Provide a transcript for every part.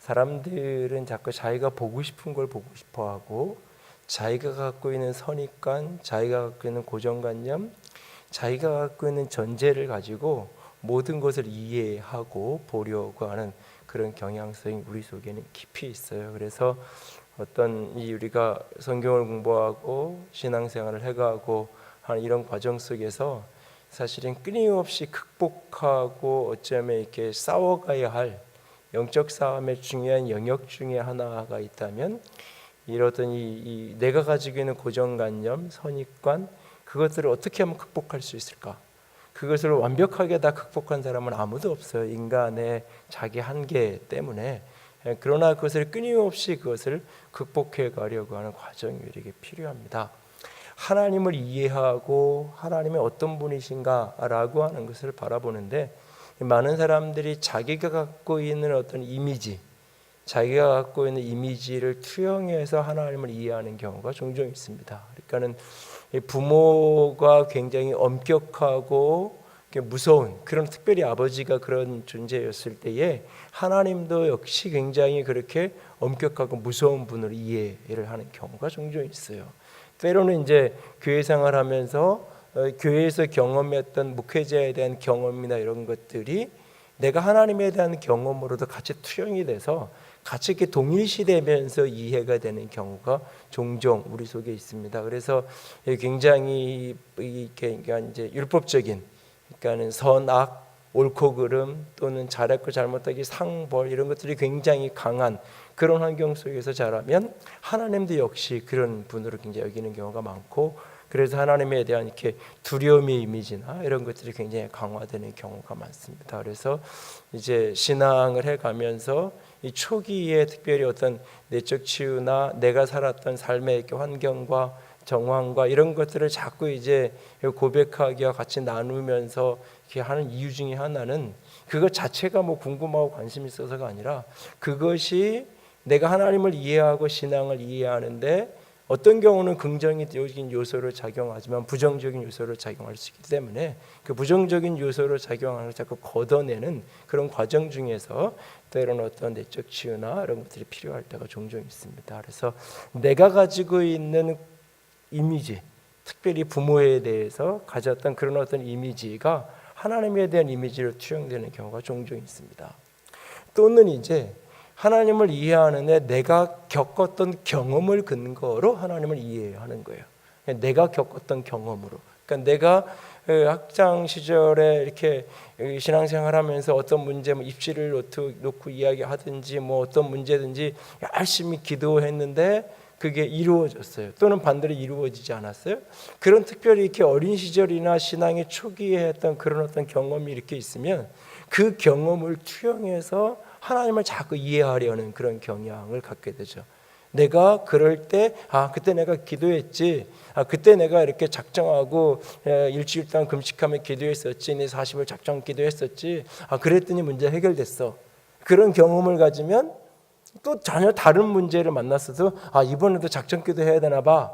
사람들은 자꾸 자기가 보고 싶은 걸 보고 싶어하고 자기가 갖고 있는 선입관, 자기가 갖고 있는 고정관념, 자기가 갖고 있는 전제를 가지고 모든 것을 이해하고 보려고 하는 그런 경향성이 우리 속에는 깊이 있어요. 그래서 어떤 우리가 성경을 공부하고 신앙생활을 해가고 하는 이런 과정 속에서 사실은 끊임없이 극복하고 어쩌면 이렇게 싸워가야 할 영적 싸움의 중요한 영역 중에 하나가 있다면 이러던 이 내가 가지고 있는 고정관념, 선입관, 그것들을 어떻게 하면 극복할 수 있을까? 그것을 완벽하게 다 극복한 사람은 아무도 없어요. 인간의 자기 한계 때문에. 그러나 그것을 끊임없이 그것을 극복해 가려고 하는 과정이 우리에게 필요합니다. 하나님을 이해하고 하나님이 어떤 분이신가라고 하는 것을 바라보는데 많은 사람들이 자기가 갖고 있는 어떤 이미지, 자기가 갖고 있는 이미지를 투영해서 하나님을 이해하는 경우가 종종 있습니다. 그러니까는 부모가 굉장히 엄격하고 무서운 그런 특별히 아버지가 그런 존재였을 때에 하나님도 역시 굉장히 그렇게 엄격하고 무서운 분으로 이해를 하는 경우가 종종 있어요. 때로는 이제 교회 생활하면서 교회에서 경험했던 목회자에 대한 경험이나 이런 것들이 내가 하나님에 대한 경험으로도 같이 투영이 돼서 같이 이렇게 동일시되면서 이해가 되는 경우가 종종 우리 속에 있습니다. 그래서 굉장히 이렇게 이제 율법적인, 그러니까는 선악, 옳고 그름 또는 잘했고 잘못하기 상벌 이런 것들이 굉장히 강한 그런 환경 속에서 자라면 하나님도 역시 그런 분으로 굉장히 여기는 경우가 많고, 그래서 하나님에 대한 이렇게 두려움의 이미지나 이런 것들이 굉장히 강화되는 경우가 많습니다. 그래서 이제 신앙을 해가면서 이 초기에 특별히 어떤 내적 치유나 내가 살았던 삶의 환경과 정황과 이런 것들을 자꾸 이제 고백하기와 같이 나누면서 이렇게 하는 이유 중에 하나는 그것 자체가 뭐 궁금하고 관심이 있어서가 아니라 그것이 내가 하나님을 이해하고 신앙을 이해하는데 어떤 경우는 긍정적인 요소를 작용하지만 부정적인 요소를 작용할 수 있기 때문에 그 부정적인 요소를 작용하는 걸 자꾸 걷어내는 그런 과정 중에서 때로는 어떤 내적 치유나 이런 것들이 필요할 때가 종종 있습니다. 그래서 내가 가지고 있는 이미지, 특별히 부모에 대해서 가졌던 그런 어떤 이미지가 하나님에 대한 이미지로 투영되는 경우가 종종 있습니다. 또는 이제 하나님을 이해하는데 내가 겪었던 경험을 근거로 하나님을 이해하는 거예요. 내가 겪었던 경험으로. 그러니까 내가 학창 시절에 이렇게 신앙생활하면서 어떤 문제, 입시를 놓고 이야기하든지 뭐 어떤 문제든지 열심히 기도했는데 그게 이루어졌어요. 또는 반대로 이루어지지 않았어요. 그런 특별히 이렇게 어린 시절이나 신앙의 초기에 했던 그런 어떤 경험이 이렇게 있으면 그 경험을 투영해서 하나님을 자꾸 이해하려는 그런 경향을 갖게 되죠. 내가 그럴 때 그때 내가 기도했지, 그때 내가 이렇게 작정하고 일주일 동안 금식하며 기도했었지, 내 40을 작정 기도했었지, 그랬더니 문제 해결됐어. 그런 경험을 가지면 또 전혀 다른 문제를 만났어도 이번에도 작정 기도해야 되나 봐,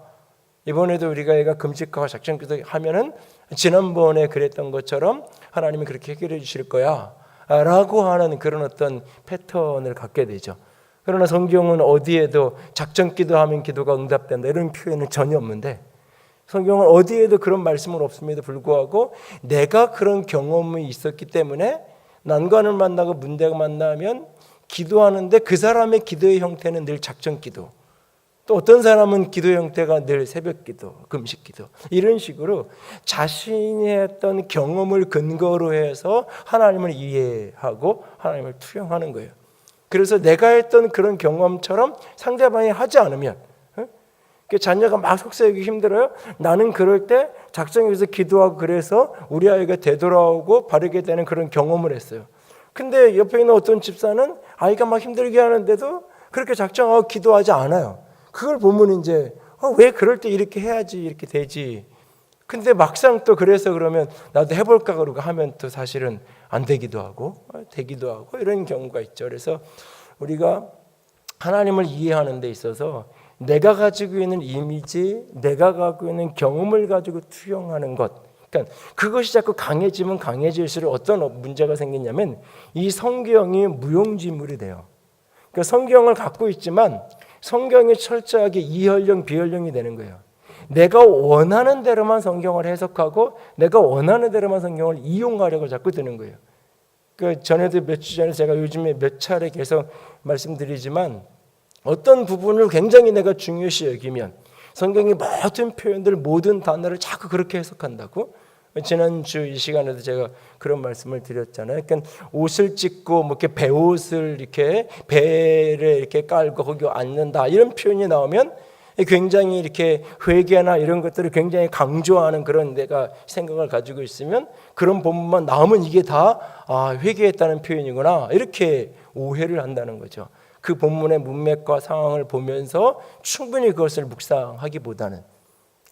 이번에도 우리가 얘가 금식하고 작정 기도하면은 지난번에 그랬던 것처럼 하나님이 그렇게 해결해 주실 거야 라고 하는 그런 어떤 패턴을 갖게 되죠. 그러나 성경은 어디에도 작정 기도하면 기도가 응답된다 이런 표현은 전혀 없는데, 성경은 어디에도 그런 말씀은 없음에도 불구하고 내가 그런 경험이 있었기 때문에 난관을 만나고 문제가 만나면 기도하는데 그 사람의 기도의 형태는 늘 작정 기도, 또 어떤 사람은 기도 형태가 늘 새벽 기도, 금식 기도, 이런 식으로 자신이 했던 경험을 근거로 해서 하나님을 이해하고 하나님을 투영하는 거예요. 그래서 내가 했던 그런 경험처럼 상대방이 하지 않으면, 자녀가 막 속삭이기 힘들어요. 나는 그럴 때 작정해서 기도하고 그래서 우리 아이가 되돌아오고 바르게 되는 그런 경험을 했어요. 근데 옆에 있는 어떤 집사는 아이가 막 힘들게 하는데도 그렇게 작정하고 기도하지 않아요. 그걸 보면 이제 왜 그럴 때 이렇게 해야지 이렇게 되지. 근데 막상 또 그래서 그러면 나도 해볼까 그러고 하면 또 사실은 안 되기도 하고 되기도 하고 이런 경우가 있죠. 그래서 우리가 하나님을 이해하는 데 있어서 내가 가지고 있는 이미지, 내가 가지고 있는 경험을 가지고 투영하는 것, 그러니까 그것이 자꾸 강해지면 강해질수록 어떤 문제가 생기냐면 이 성경이 무용지물이 돼요. 그 성경을 갖고 있지만 성경이 철저하게 이혈령 비혈령이 되는 거예요. 내가 원하는 대로만 성경을 해석하고 내가 원하는 대로만 성경을 이용하려고 자꾸 드는 거예요. 그 전에도 몇 주 전에 제가 요즘에 몇 차례 계속 말씀드리지만 어떤 부분을 굉장히 내가 중요시 여기면 성경의 모든 표현들 모든 단어를 자꾸 그렇게 해석한다고. 지난주 이 시간에도 제가 그런 말씀을 드렸잖아요. 그러니까 옷을 찢고 뭐 이렇게 배옷을 이렇게 배를 이렇게 깔고 거기 앉는다 이런 표현이 나오면 굉장히 이렇게 회개나 이런 것들을 굉장히 강조하는 그런 내가 생각을 가지고 있으면 그런 본문만 나오면 이게 다 회개했다는 표현이구나 이렇게 오해를 한다는 거죠. 그 본문의 문맥과 상황을 보면서 충분히 그것을 묵상하기보다는,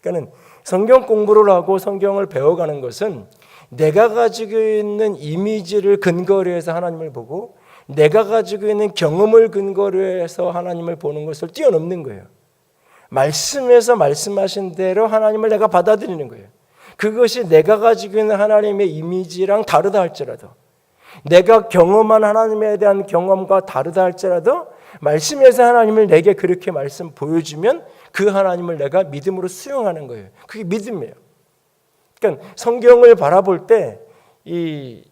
그러니까는 성경 공부를 하고 성경을 배워가는 것은 내가 가지고 있는 이미지를 근거로 해서 하나님을 보고 내가 가지고 있는 경험을 근거로 해서 하나님을 보는 것을 뛰어넘는 거예요. 말씀에서 말씀하신 대로 하나님을 내가 받아들이는 거예요. 그것이 내가 가지고 있는 하나님의 이미지랑 다르다 할지라도, 내가 경험한 하나님에 대한 경험과 다르다 할지라도 말씀에서 하나님을 내게 그렇게 말씀 보여주면 그 하나님을 내가 믿음으로 수용하는 거예요. 그게 믿음이에요. 그러니까 성경을 바라볼 때 이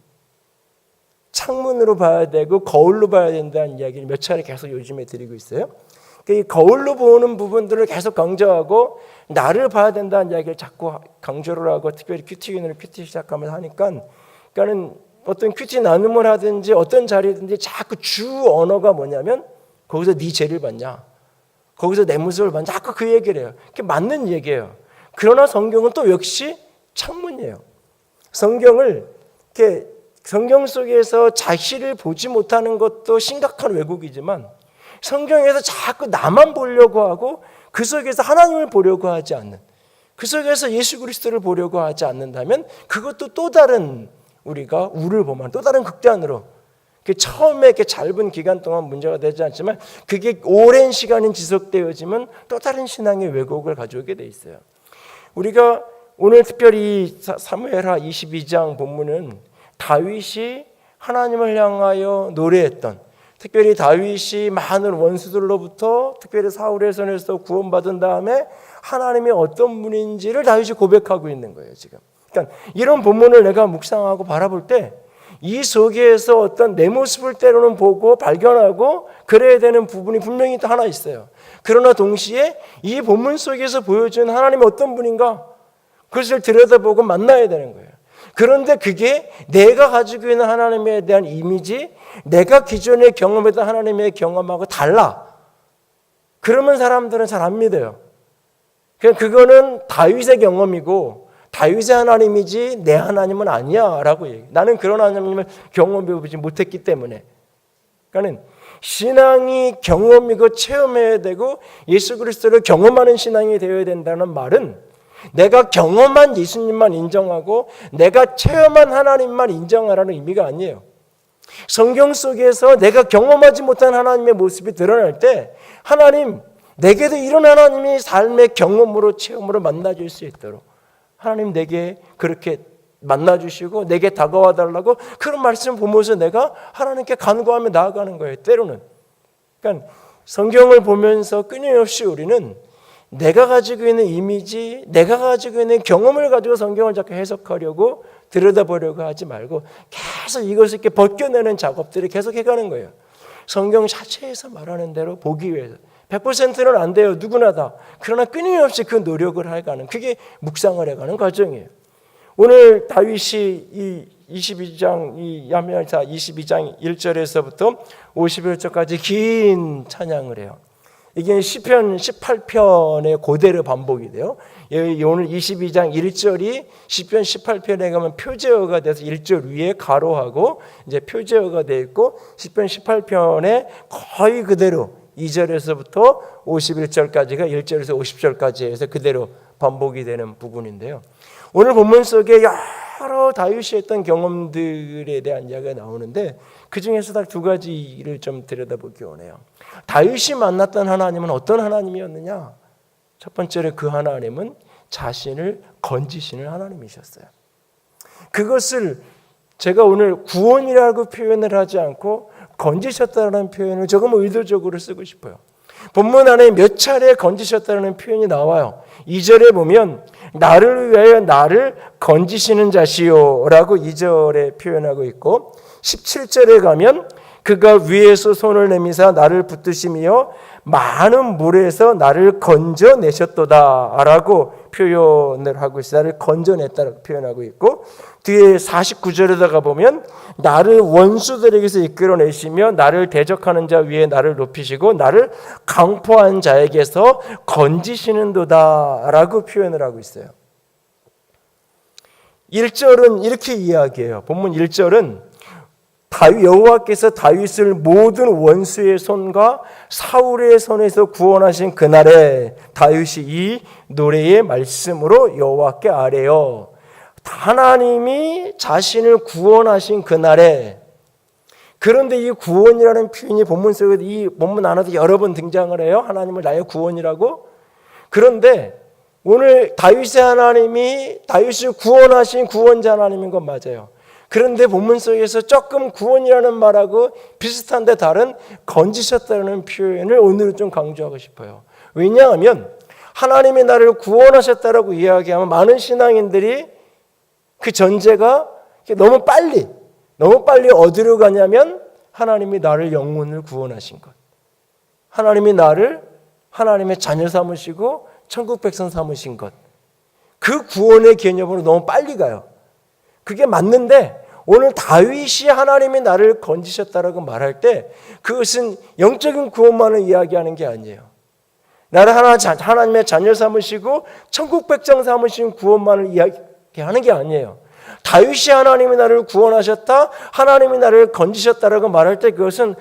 창문으로 봐야 되고 거울로 봐야 된다는 이야기를 몇 차례 계속 요즘에 드리고 있어요. 이 거울로 보는 부분들을 계속 강조하고 나를 봐야 된다는 이야기를 자꾸 강조를 하고 특별히 큐티인을 큐티 시작하면서 하니까, 그러니까는 어떤 큐티 나눔을 하든지 어떤 자리든지 자꾸 주 언어가 뭐냐면 거기서 네 죄를 봤냐, 거기서 내 모습을 봤냐, 자꾸 그 얘기를 해요. 그게 맞는 얘기예요. 그러나 성경은 또 역시 창문이에요. 성경을 이렇게 성경 속에서 자신을 보지 못하는 것도 심각한 왜곡이지만 성경에서 자꾸 나만 보려고 하고 그 속에서 하나님을 보려고 하지 않는, 그 속에서 예수 그리스도를 보려고 하지 않는다면 그것도 또 다른, 우리가 우를 보면 또 다른 극단으로, 처음에 이렇게 짧은 기간 동안 문제가 되지 않지만 그게 오랜 시간이 지속되어지면 또 다른 신앙의 왜곡을 가져오게 돼 있어요. 우리가 오늘 특별히 사무엘하 22장 본문은 다윗이 하나님을 향하여 노래했던, 특별히 다윗이 많은 원수들로부터 특별히 사울의 손에서 구원받은 다음에 하나님이 어떤 분인지를 다윗이 고백하고 있는 거예요 지금. 그러니까 이런 본문을 내가 묵상하고 바라볼 때 이 속에서 어떤 내 모습을 때로는 보고 발견하고 그래야 되는 부분이 분명히 또 하나 있어요. 그러나 동시에 이 본문 속에서 보여준 하나님이 어떤 분인가, 그것을 들여다보고 만나야 되는 거예요. 그런데 그게 내가 가지고 있는 하나님에 대한 이미지, 내가 기존에 경험했던 하나님의 경험하고 달라. 그러면 사람들은 잘 안 믿어요. 그냥 그거는 다윗의 경험이고 다윗의 하나님이지 내 하나님은 아니야 라고 얘기해요. 나는 그런 하나님을 경험해보지 못했기 때문에. 그러니까 신앙이 경험이고 체험해야 되고 예수 그리스도를 경험하는 신앙이 되어야 된다는 말은 내가 경험한 예수님만 인정하고 내가 체험한 하나님만 인정하라는 의미가 아니에요. 성경 속에서 내가 경험하지 못한 하나님의 모습이 드러날 때 하나님, 내게도 이런 하나님이 삶의 경험으로 체험으로 만나줄 수 있도록 하나님 내게 그렇게 만나주시고 내게 다가와 달라고 그런 말씀을 보면서 내가 하나님께 간구하며 나아가는 거예요. 때로는. 그러니까 성경을 보면서 끊임없이 우리는 내가 가지고 있는 이미지, 내가 가지고 있는 경험을 가지고 성경을 자꾸 해석하려고 들여다보려고 하지 말고 계속 이것을 이렇게 벗겨내는 작업들을 계속 해가는 거예요. 성경 자체에서 말하는 대로 보기 위해서. 100%는 안 돼요. 누구나 다. 그러나 끊임없이 그 노력을 해가는, 그게 묵상을 해가는 과정이에요. 오늘 다윗이 이 22장, 이 사무엘하 22장 1절에서부터 51절까지 긴 찬양을 해요. 이게 시편 18편의 그대로 반복이 돼요. 오늘 22장 1절이 시편 18편에 가면 표제어가 돼서 1절 위에 가로하고 이제 표제어가 되어 있고 시편 18편에 거의 그대로 2절에서부터 51절까지가 1절에서 50절까지 해서 그대로 반복이 되는 부분인데요. 오늘 본문 속에 여러 다윗이 했던 경험들에 대한 이야기가 나오는데 그중에서 딱 두 가지를 좀 들여다보기 원해요. 다윗이 만났던 하나님은 어떤 하나님이었느냐? 첫 번째로 그 하나님은 자신을 건지시는 하나님이셨어요. 그것을 제가 오늘 구원이라고 표현을 하지 않고 건지셨다라는 표현을 조금 의도적으로 쓰고 싶어요. 본문 안에 몇 차례 건지셨다는 표현이 나와요. 2절에 보면 나를 위하여 나를 건지시는 자시요 라고 2절에 표현하고 있고, 17절에 가면 그가 위에서 손을 내미사 나를 붙드시며 많은 물에서 나를 건져내셨도다 라고 표현을 하고 있어요. 나를 건져냈다고 표현하고 있고, 뒤에 49절에다가 보면 나를 원수들에게서 이끌어내시며 나를 대적하는 자 위에 나를 높이시고 나를 강포한 자에게서 건지시는도다 라고 표현을 하고 있어요. 1절은 이렇게 이야기해요. 본문 1절은 여호와께서 다윗을 모든 원수의 손과 사울의 손에서 구원하신 그날에 다윗이 이 노래의 말씀으로 여호와께 아뢰어, 하나님이 자신을 구원하신 그날에. 그런데 이 구원이라는 표현이 본문 속에 이 본문 안에도 여러 번 등장을 해요. 하나님을 나의 구원이라고. 그런데 오늘 다윗의 하나님이 다윗을 구원하신 구원자 하나님인 건 맞아요. 그런데 본문 속에서 조금 구원이라는 말하고 비슷한데 다른 건지셨다는 표현을 오늘은 좀 강조하고 싶어요. 왜냐하면 하나님이 나를 구원하셨다라고 이야기하면 많은 신앙인들이 그 전제가 너무 빨리 어디로 가냐면 하나님이 나를 영혼을 구원하신 것, 하나님이 나를 하나님의 자녀 삼으시고 천국 백성 삼으신 것, 그 구원의 개념으로 너무 빨리 가요. 그게 맞는데 오늘 다윗이 하나님이 나를 건지셨다라고 말할 때 그것은 영적인 구원만을 이야기하는 게 아니에요. 나를 하나님의 자녀 삼으시고 천국 백성 삼으신 구원만을 이야기하는 게 아니에요. 다윗이 하나님이 나를 구원하셨다, 하나님이 나를 건지셨다라고 말할 때 그것은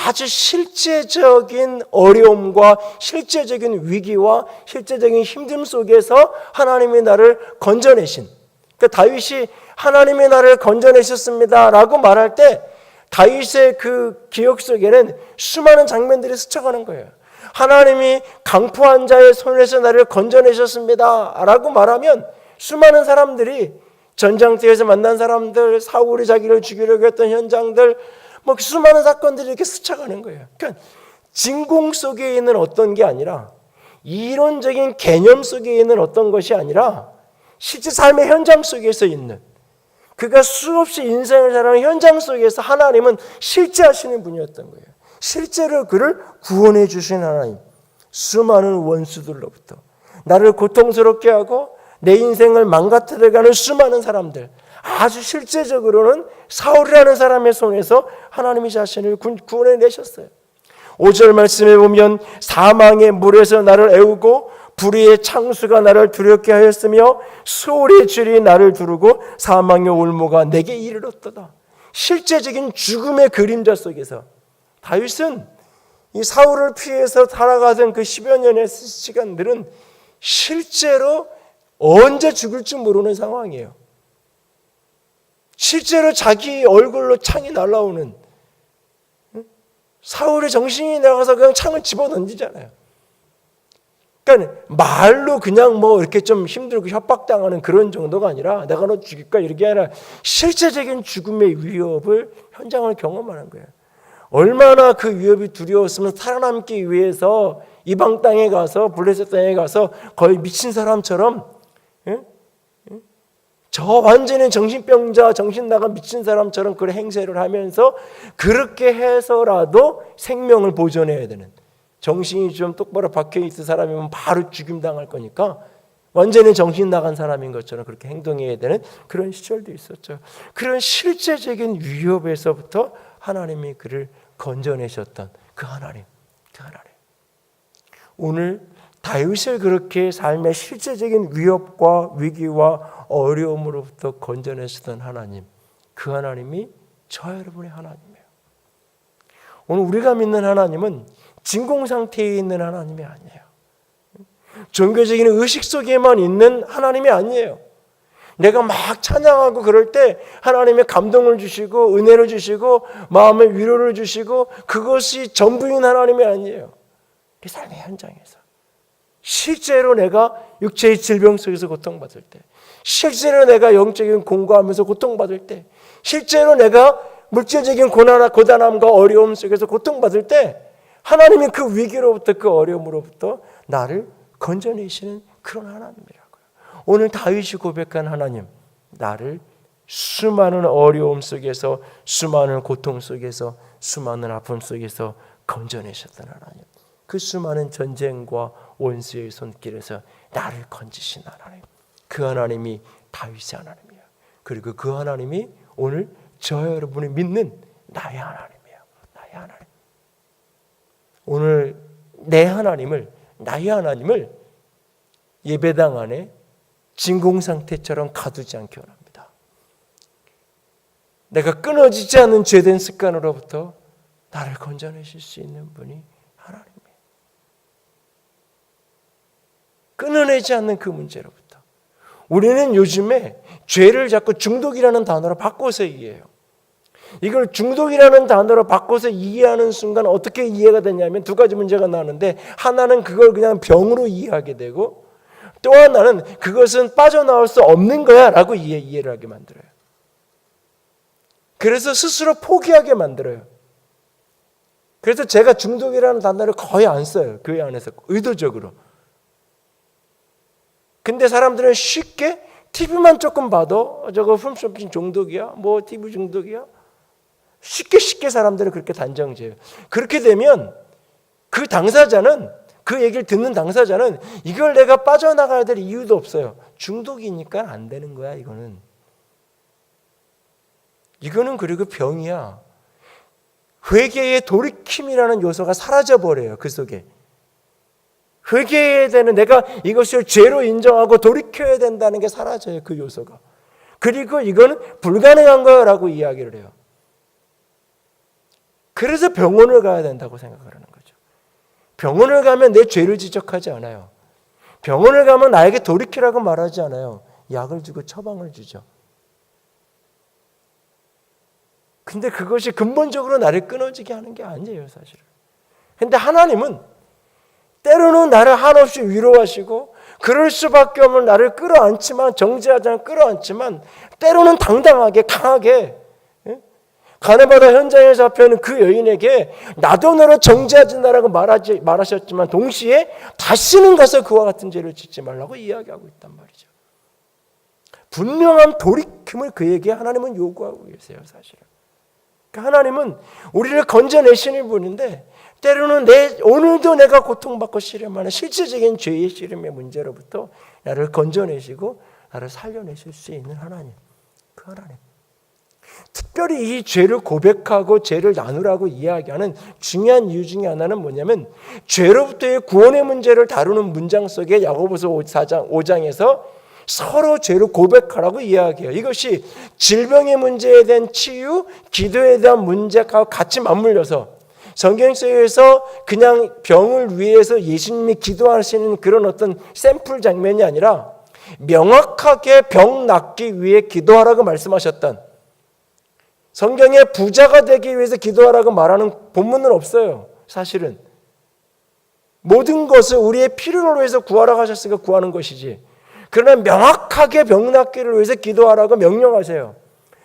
아주 실제적인 어려움과 실제적인 위기와 실제적인 힘듦 속에서 하나님이 나를 건져내신, 그러니까 다윗이 하나님이 나를 건져내셨습니다 라고 말할 때 다윗의 그 기억 속에는 수많은 장면들이 스쳐가는 거예요. 하나님이 강포한 자의 손에서 나를 건져내셨습니다 라고 말하면 수많은 사람들이 전장터에서 만난 사람들, 사울이 자기를 죽이려고 했던 현장들, 수많은 사건들이 이렇게 스쳐가는 거예요. 그러니까 진공 속에 있는 어떤 게 아니라, 이론적인 개념 속에 있는 어떤 것이 아니라 실제 삶의 현장 속에서 있는, 그가 수없이 인생을 살아가는 현장 속에서 하나님은 실제 하시는 분이었던 거예요. 실제로 그를 구원해 주신 하나님, 수많은 원수들로부터 나를 고통스럽게 하고 내 인생을 망가뜨려가는 수많은 사람들, 아주 실제적으로는 사울이라는 사람의 손에서 하나님이 자신을 구원해 내셨어요. 5절 말씀에 보면 사망의 물에서 나를 애우고 불의의 창수가 나를 두렵게 하였으며 소울의 줄이 나를 두르고 사망의 올무가 내게 이르렀도다. 실제적인 죽음의 그림자 속에서 다윗은 이 사울을 피해서 살아가던 그 10여 년의 시간들은 실제로 언제 죽을지 모르는 상황이에요. 실제로 자기 얼굴로 창이 날아오는, 사울의 정신이 나가서 그냥 창을 집어던지잖아요. 그러니까 말로 그냥 이렇게 좀 힘들고 협박당하는 그런 정도가 아니라 내가 너 죽일까 이렇게 아니라 실제적인 죽음의 위협을 현장을 경험하는 거예요. 얼마나 그 위협이 두려웠으면 살아남기 위해서 이방 땅에 가서 블레셋 땅에 가서 거의 미친 사람처럼, 저 완전히 정신병자, 정신 나간 미친 사람처럼 그런 행세를 하면서 그렇게 해서라도 생명을 보존해야 되는, 정신이 좀 똑바로 박혀있는 사람이면 바로 죽임당할 거니까 완전히 정신 나간 사람인 것처럼 그렇게 행동해야 되는 그런 시절도 있었죠. 그런 실제적인 위협에서부터 하나님이 그를 건져내셨던 그 하나님. 오늘 다윗을 그렇게 삶의 실제적인 위협과 위기와 어려움으로부터 건져내시던 하나님, 그 하나님이 저와 여러분의 하나님이에요. 오늘 우리가 믿는 하나님은 진공 상태에 있는 하나님이 아니에요. 종교적인 의식 속에만 있는 하나님이 아니에요. 내가 막 찬양하고 그럴 때 하나님의 감동을 주시고 은혜를 주시고 마음의 위로를 주시고 그것이 전부인 하나님이 아니에요. 우리 삶의 현장에서 실제로 내가 육체의 질병 속에서 고통받을 때, 실제로 내가 영적인 공고하면서 고통받을 때, 실제로 내가 물질적인 고단함과 어려움 속에서 고통받을 때 하나님이 그 위기로부터, 그 어려움으로부터 나를 건져내시는 그런 하나님이라고요. 오늘 다윗이 고백한 하나님, 나를 수많은 어려움 속에서, 수많은 고통 속에서, 수많은 아픔 속에서 건져내셨던 하나님, 그 수많은 전쟁과 원수의 손길에서 나를 건지신 하나님, 그 하나님이 다윗의 하나님이에요. 그리고 그 하나님이 오늘 저 여러분이 믿는 나의 하나님이에요. 나의 하나님. 오늘 내 하나님을, 나의 하나님을 예배당 안에 진공상태처럼 가두지 않기 원합니다. 내가 끊어지지 않는 죄된 습관으로부터 나를 건져내실 수 있는 분이 하나님이에요. 끊어내지 않는 그 문제로부터. 우리는 요즘에 죄를 자꾸 중독이라는 단어로 바꿔서 이해해요. 이걸 중독이라는 단어로 바꿔서 이해하는 순간 어떻게 이해가 되냐면 두 가지 문제가 나오는데, 하나는 그걸 그냥 병으로 이해하게 되고, 또 하나는 그것은 빠져나올 수 없는 거야 라고 이해를 하게 만들어요. 그래서 스스로 포기하게 만들어요. 그래서 제가 중독이라는 단어를 거의 안 써요. 교회 안에서 의도적으로. 근데 사람들은 쉽게 TV만 조금 봐도 저거 홈쇼핑 중독이야, 뭐 TV 중독이야, 쉽게 사람들은 그렇게 단정지어요. 그렇게 되면 그 당사자는, 그 얘기를 듣는 당사자는 이걸 내가 빠져나가야 될 이유도 없어요. 중독이니까 안 되는 거야. 이거는 그리고 병이야. 회개의 돌이킴이라는 요소가 사라져버려요. 그 속에 회개해야 되는, 내가 이것을 죄로 인정하고 돌이켜야 된다는 게 사라져요. 그 요소가. 그리고 이거는 불가능한 거라고 이야기를 해요. 그래서 병원을 가야 된다고 생각을 하는 거죠. 병원을 가면 내 죄를 지적하지 않아요. 병원을 가면 나에게 돌이키라고 말하지 않아요. 약을 주고 처방을 주죠. 근데 그것이 근본적으로 나를 끊어지게 하는 게 아니에요, 사실은. 근데 하나님은 때로는 나를 한없이 위로하시고, 그럴 수밖에 없는 나를 끌어안지만, 정죄하지 않고 끌어안지만, 때로는 당당하게, 강하게, 가네바다 현장에 잡혀있는 그 여인에게 나도 너를 정죄하지 않는다라고 말하셨지만, 동시에 다시는 가서 그와 같은 죄를 짓지 말라고 이야기하고 있단 말이죠. 분명한 돌이킴을 그에게 하나님은 요구하고 계세요, 사실은. 그러니까 하나님은 우리를 건져내시는 분인데, 때로는 오늘도 내가 고통받고 씨름하는 실질적인 죄의 씨름의 문제로부터 나를 건져내시고 나를 살려내실 수 있는 하나님, 그 하나님. 특별히 이 죄를 고백하고 죄를 나누라고 이야기하는 중요한 이유 중에 하나는 뭐냐면, 죄로부터의 구원의 문제를 다루는 문장 속에 야고보서 5장에서 서로 죄를 고백하라고 이야기해요. 이것이 질병의 문제에 대한 치유, 기도에 대한 문제가 같이 맞물려서, 성경 속에서 그냥 병을 위해서 예수님이 기도하시는 그런 어떤 샘플 장면이 아니라 명확하게 병 낫기 위해 기도하라고 말씀하셨던, 성경에 부자가 되기 위해서 기도하라고 말하는 본문은 없어요. 사실은 모든 것을 우리의 필요를 위해서 구하라고 하셨으니까 구하는 것이지, 그러나 명확하게 병 낫기를 위해서 기도하라고 명령하세요.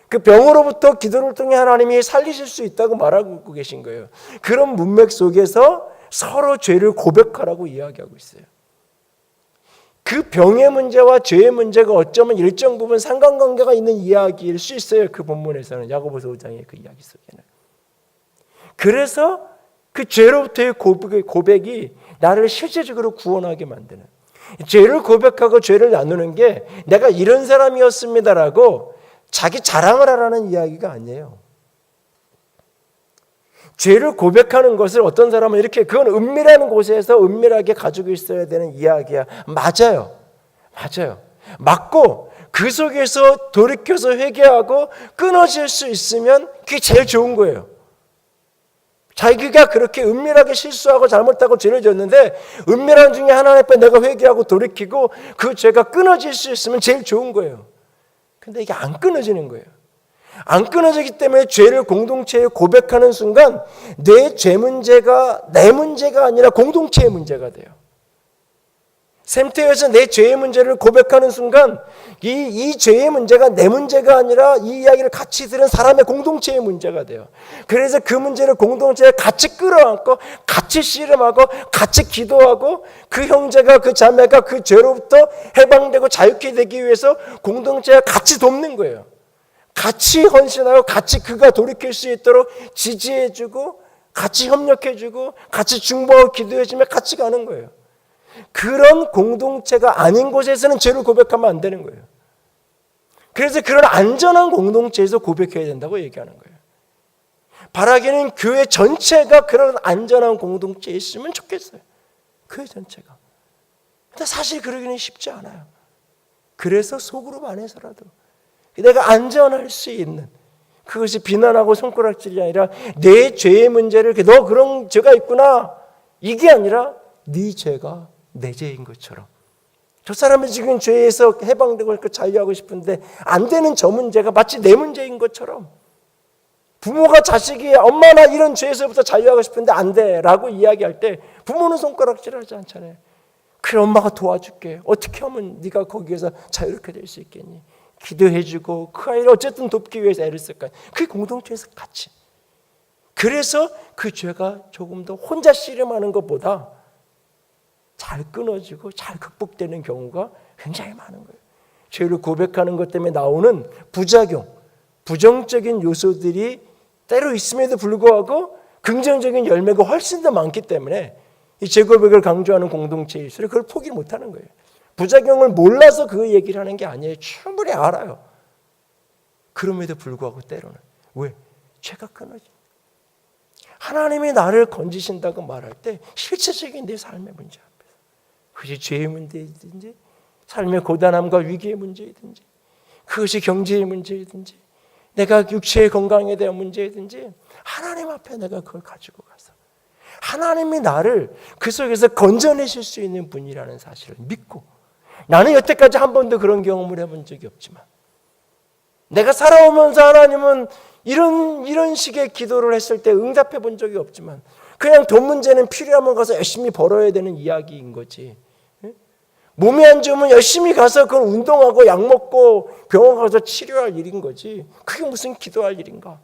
그 병으로부터 기도를 통해 하나님이 살리실 수 있다고 말하고 계신 거예요. 그런 문맥 속에서 서로 죄를 고백하라고 이야기하고 있어요. 그 병의 문제와 죄의 문제가 어쩌면 일정 부분 상관관계가 있는 이야기일 수 있어요. 그 본문에서는, 야고보서 5장의 그 이야기 속에는. 그래서 그 죄로부터의 고백이 나를 실제적으로 구원하게 만드는, 죄를 고백하고 죄를 나누는 게 내가 이런 사람이었습니다라고 자기 자랑을 하라는 이야기가 아니에요. 죄를 고백하는 것을 어떤 사람은 이렇게, 그건 은밀한 곳에서 은밀하게 가지고 있어야 되는 이야기야. 맞아요. 맞고 그 속에서 돌이켜서 회개하고 끊어질 수 있으면 그게 제일 좋은 거예요. 자기가 그렇게 은밀하게 실수하고 잘못하고 죄를 졌는데 은밀한 중에 하나님 앞에 내가 회개하고 돌이키고 그 죄가 끊어질 수 있으면 제일 좋은 거예요. 근데 이게 안 끊어지는 거예요. 안 끊어지기 때문에 죄를 공동체에 고백하는 순간 내 죄 문제가 내 문제가 아니라 공동체의 문제가 돼요. 샘터에서 내 죄의 문제를 고백하는 순간 이 죄의 문제가 내 문제가 아니라 이 이야기를 같이 들은 사람의 공동체의 문제가 돼요. 그래서 그 문제를 공동체에 같이 끌어안고 같이 씨름하고 같이 기도하고 그 형제가 그 자매가 그 죄로부터 해방되고 자유케 되기 위해서 공동체가 같이 돕는 거예요. 같이 헌신하고 같이 그가 돌이킬 수 있도록 지지해주고 같이 협력해주고 같이 중보하고 기도해주며 같이 가는 거예요. 그런 공동체가 아닌 곳에서는 죄를 고백하면 안 되는 거예요. 그래서 그런 안전한 공동체에서 고백해야 된다고 얘기하는 거예요. 바라기는 교회 전체가 그런 안전한 공동체에 있으면 좋겠어요. 교회 전체가. 근데 사실 그러기는 쉽지 않아요. 그래서 소그룹 안에서라도 내가 안전할 수 있는, 그것이 비난하고 손가락질이 아니라 내 죄의 문제를 너 그런 죄가 있구나 이게 아니라 네 죄가 내 죄인 것처럼, 저 사람은 지금 죄에서 해방되고 자유하고 싶은데 안 되는 저 문제가 마치 내 문제인 것처럼, 부모가 자식이 엄마 나 이런 죄에서부터 자유하고 싶은데 안 돼 라고 이야기할 때 부모는 손가락질하지 않잖아요. 그래 엄마가 도와줄게, 어떻게 하면 네가 거기에서 자유롭게 될 수 있겠니, 기도해주고 그 아이를 어쨌든 돕기 위해서 애를 쓸 거야. 그게 공동체에서 같이. 그래서 그 죄가 조금 더 혼자 씨름하는 것보다 잘 끊어지고 잘 극복되는 경우가 굉장히 많은 거예요. 죄를 고백하는 것 때문에 나오는 부작용, 부정적인 요소들이 때로 있음에도 불구하고 긍정적인 열매가 훨씬 더 많기 때문에 이 죄 고백을 강조하는 공동체일수록 그걸 포기를 못하는 거예요. 부작용을 몰라서 그 얘기를 하는 게 아니에요. 충분히 알아요. 그럼에도 불구하고 때로는 왜? 죄가 끊어지. 하나님이 나를 건지신다고 말할 때 실체적인 내 삶의 문제 앞에서, 그것이 죄의 문제이든지 삶의 고단함과 위기의 문제이든지 그것이 경제의 문제이든지 내가 육체의 건강에 대한 문제이든지 하나님 앞에 내가 그걸 가지고 가서 하나님이 나를 그 속에서 건져내실 수 있는 분이라는 사실을 믿고, 나는 여태까지 한 번도 그런 경험을 해본 적이 없지만 내가 살아오면서 하나님은 이런 식의 기도를 했을 때 응답해 본 적이 없지만 그냥 돈 문제는 필요하면 가서 열심히 벌어야 되는 이야기인 거지. 몸이 안 좋으면 열심히 가서 그걸 운동하고 약 먹고 병원 가서 치료할 일인 거지. 그게 무슨 기도할 일인가.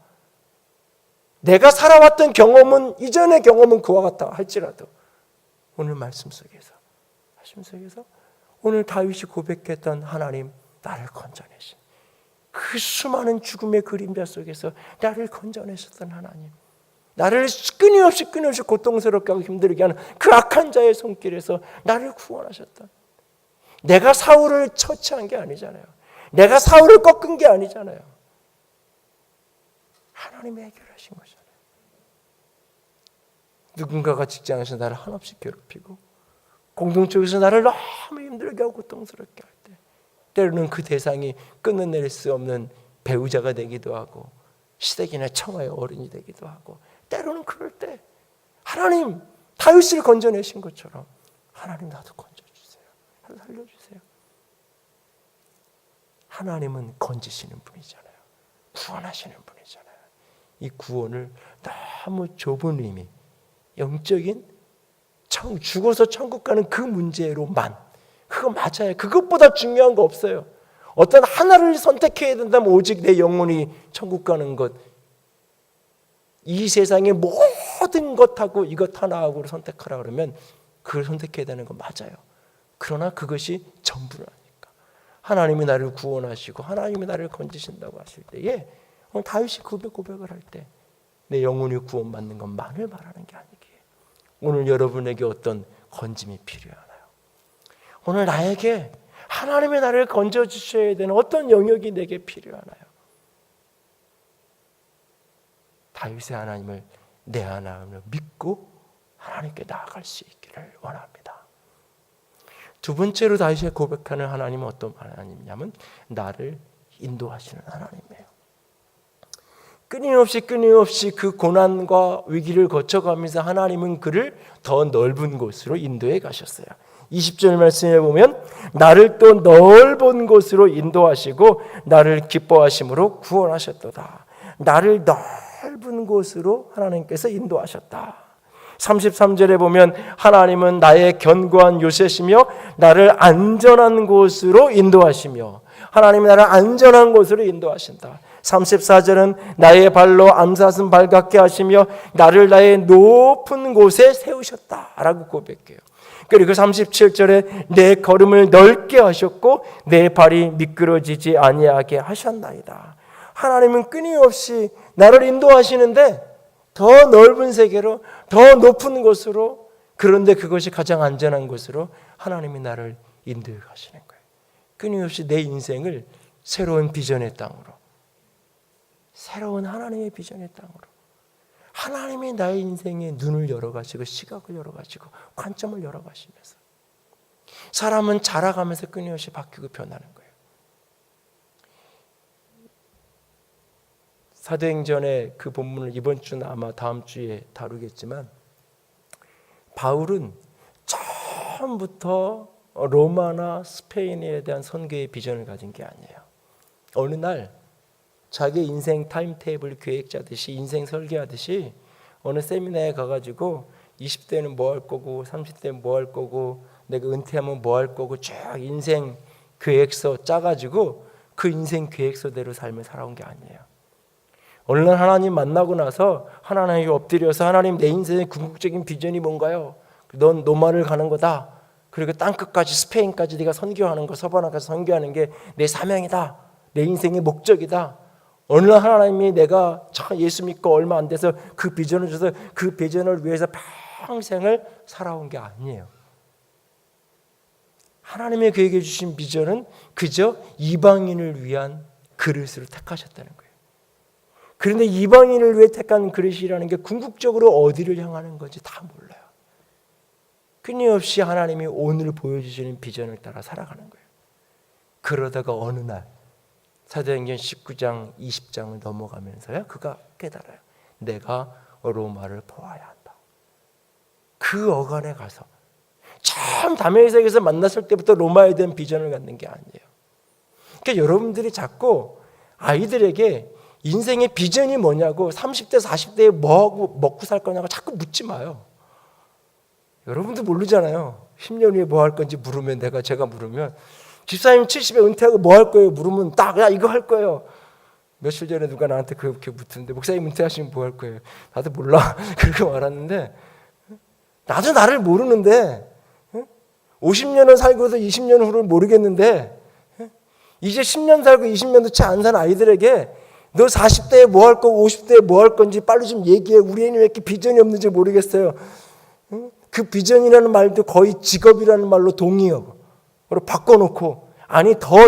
내가 살아왔던 경험은, 이전의 경험은 그와 같다 할지라도 오늘 말씀 속에서 오늘 다윗이 고백했던 하나님, 나를 건져내신 그 수많은 죽음의 그림자 속에서 나를 건져내셨던 하나님, 나를 끊임없이 고통스럽게 하고 힘들게 하는 그 악한 자의 손길에서 나를 구원하셨던, 내가 사울을 처치한 게 아니잖아요. 내가 사울을 꺾은 게 아니잖아요. 하나님이 해결하신 거잖아요. 누군가가 직장에서 나를 한없이 괴롭히고 공동체에서 나를 너무 힘들게 하고 고통스럽게 할 때 때로는 그 대상이 끊어낼 수 없는 배우자가 되기도 하고 시댁이나 처가의 어른이 되기도 하고, 때로는 그럴 때 하나님, 다윗을 건져내신 것처럼 하나님 나도 건져주세요, 살려주세요. 하나님은 건지시는 분이잖아요. 구원하시는 분이잖아요. 이 구원을 너무 좁은 의미, 영적인 죽어서 천국 가는 그 문제로만, 그거 맞아요. 그것보다 중요한 거 없어요. 어떤 하나를 선택해야 된다면 오직 내 영혼이 천국 가는 것, 이 세상의 모든 것하고 이것 하나하고를 선택하라 그러면 그걸 선택해야 되는 건 맞아요. 그러나 그것이 전부라니까. 하나님이 나를 구원하시고 하나님이 나를 건지신다고 하실 때에 다윗이 고백을 할 때 내 영혼이 구원받는 것만을 말하는 게 아니기에 오늘 여러분에게 어떤 건짐이 필요하나요? 오늘 나에게 하나님이 나를 건져주셔야 되는 어떤 영역이 내게 필요하나요? 다윗의 하나님을 내 하나님을 믿고 하나님께 나아갈 수 있기를 원합니다. 두 번째로 다윗이 고백하는 하나님은 어떤 하나님이냐면 나를 인도하시는 하나님이에요. 끊임없이 그 고난과 위기를 거쳐가면서 하나님은 그를 더 넓은 곳으로 인도해 가셨어요. 20절 말씀에 보면 나를 또 넓은 곳으로 인도하시고 나를 기뻐하심으로 구원하셨도다. 나를 넓은 곳으로 하나님께서 인도하셨다. 33절에 보면 하나님은 나의 견고한 요새시며 나를 안전한 곳으로 인도하시며, 하나님이 나를 안전한 곳으로 인도하신다. 34절은 나의 발로 암사슴 발같게 하시며 나를 나의 높은 곳에 세우셨다라고 고백해요. 그리고 37절에 내 걸음을 넓게 하셨고 내 발이 미끄러지지 아니하게 하셨나이다. 하나님은 끊임없이 나를 인도하시는데 더 넓은 세계로, 더 높은 곳으로, 그런데 그것이 가장 안전한 곳으로 하나님이 나를 인도해 가시는 거예요. 끊임없이 내 인생을 새로운 비전의 땅으로, 새로운 하나님의 비전의 땅으로, 하나님이 나의 인생에 눈을 열어가시고 시각을 열어가시고 관점을 열어가시면서, 사람은 자라가면서 끊임없이 바뀌고 변하는 거예요. 사도행전의 그 본문을 이번 주는 아마 다음 주에 다루겠지만, 바울은 처음부터 로마나 스페인에 대한 선교의 비전을 가진 게 아니에요. 어느 날 자기 인생 타임테이블 계획 짜듯이, 인생 설계하듯이 어느 세미나에 가가지고 20대는 뭐 할 거고 30대는 뭐 할 거고 내가 은퇴하면 뭐 할 거고 쭉 인생 계획서 짜가지고 그 인생 계획서대로 삶을 살아온 게 아니에요. 어느 날 하나님 만나고 나서 하나님께 엎드려서, 하나님, 내 인생의 궁극적인 비전이 뭔가요? 넌 노마를 가는 거다. 그리고 땅끝까지, 스페인까지 네가 선교하는 거, 서바나 가서 선교하는 게 내 사명이다. 내 인생의 목적이다. 어느 날 하나님이 내가 예수 믿고 얼마 안 돼서 그 비전을 줘서 그 비전을 위해서 평생을 살아온 게 아니에요. 하나님의 그에게 주신 비전은 그저 이방인을 위한 그릇을 택하셨다는 거예요. 그런데 이방인을 위해 택한 그릇이라는 게 궁극적으로 어디를 향하는 건지 다 몰라요. 끊임없이 하나님이 오늘 보여주시는 비전을 따라 살아가는 거예요. 그러다가 어느 날 사도행전 19장 20장을 넘어가면서야 그가 깨달아요. 내가 로마를 보아야 한다. 그 어간에 가서 처음 다메섹에서 만났을 때부터 로마에 대한 비전을 갖는 게 아니에요. 그러니까 여러분들이 자꾸 아이들에게 인생의 비전이 뭐냐고, 30대 40대에 뭐하고 먹고 살 거냐고 자꾸 묻지 마요. 여러분도 모르잖아요. 10년 후에 뭐 할 건지 물으면, 제가 물으면, 집사님 70에 은퇴하고 뭐 할 거예요? 물으면 딱, 야, 이거 할 거예요. 며칠 전에 누가 나한테 그렇게 묻는데, 목사님 은퇴하시면 뭐 할 거예요? 나도 몰라. 그렇게 말하는데, 나도 나를 모르는데, 50년을 살고서 20년 후를 모르겠는데, 이제 10년 살고 20년도 채 안 산 아이들에게 너 40대에 뭐 할 거고 50대에 뭐 할 건지 빨리 좀 얘기해. 우리 애는 왜 이렇게 비전이 없는지 모르겠어요. 그 비전이라는 말도 거의 직업이라는 말로 동의하고 바꿔놓고, 아니 더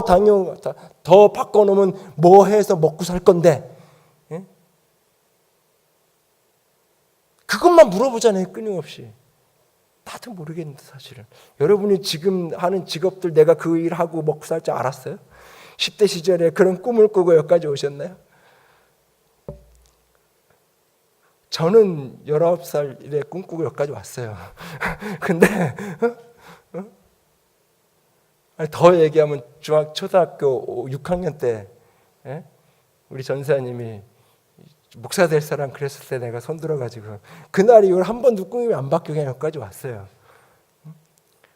바꿔놓으면 뭐 해서 먹고 살 건데, 그것만 물어보잖아요. 끊임없이. 나도 모르겠는데 사실은. 여러분이 지금 하는 직업들, 내가 그 일하고 먹고 살 줄 알았어요? 10대 시절에 그런 꿈을 꾸고 여기까지 오셨나요? 저는 19살에 꿈꾸고 여기까지 왔어요. 근데 더 얘기하면 초등학교 6학년 때 우리 전사님이 목사 될 사람 그랬을 때 내가 손들어가지고 그날 이후로 한 번도 꿈이 안 바뀌고 그냥 여기까지 왔어요.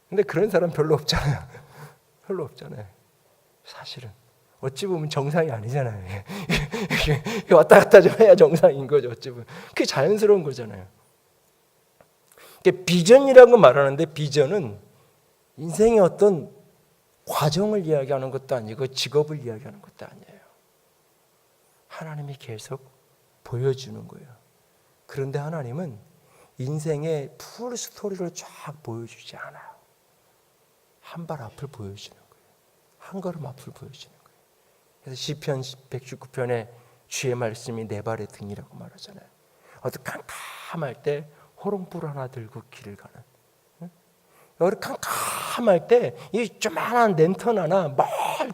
근데 그런 사람 별로 없잖아요. 별로 없잖아요. 사실은 어찌 보면 정상이 아니잖아요. 왔다 갔다 좀 해야 정상인 거죠. 어찌 보면 그게 자연스러운 거잖아요. 비전이라고 말하는데, 비전은 인생의 어떤 과정을 이야기하는 것도 아니고 직업을 이야기하는 것도 아니에요. 하나님이 계속 보여주는 거예요. 그런데 하나님은 인생의 풀 스토리를 쫙 보여주지 않아요. 한 발 앞을 보여주는 거예요. 한 걸음 앞을 보여주는 거예요. 그래서 시편 119편에 주의 말씀이 내 발의 등이라고 말하잖아요. 어떤 캄캄할 때 호롱불 하나 들고 길을 가는, 여기 캄캄할 때 이 조그만한 랜턴 하나,